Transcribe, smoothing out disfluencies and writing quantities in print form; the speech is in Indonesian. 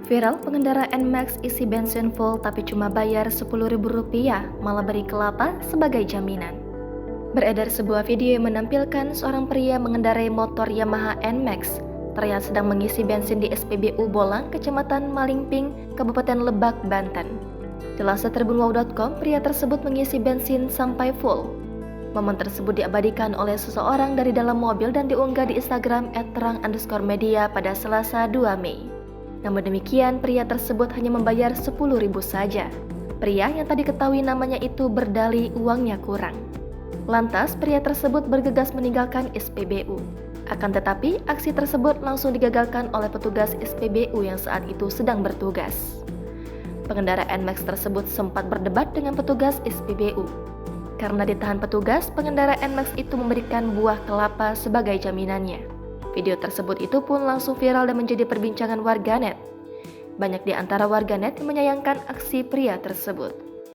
Viral pengendara NMAX isi bensin full tapi cuma bayar Rp10.000 malah beri kelapa sebagai jaminan. Beredar sebuah video yang menampilkan seorang pria mengendarai motor Yamaha NMAX terlihat sedang mengisi bensin di SPBU Bolang, Kecamatan Malingping, Kabupaten Lebak, Banten. Dilansir tribunwow.com, pria tersebut mengisi bensin sampai full. Momen tersebut diabadikan oleh seseorang dari dalam mobil dan diunggah di Instagram @terang_media pada Selasa 2 Mei. Namun demikian, pria tersebut hanya membayar Rp10.000 saja. Pria yang tadi diketahui namanya itu berdalih uangnya kurang. Lantas, pria tersebut bergegas meninggalkan SPBU. Akan tetapi, aksi tersebut langsung digagalkan oleh petugas SPBU yang saat itu sedang bertugas. Pengendara NMAX tersebut sempat berdebat dengan petugas SPBU. Karena ditahan petugas, pengendara NMAX itu memberikan buah kelapa sebagai jaminannya. Video tersebut itu pun langsung viral dan menjadi perbincangan warganet. Banyak di antara warganet yang menyayangkan aksi pria tersebut.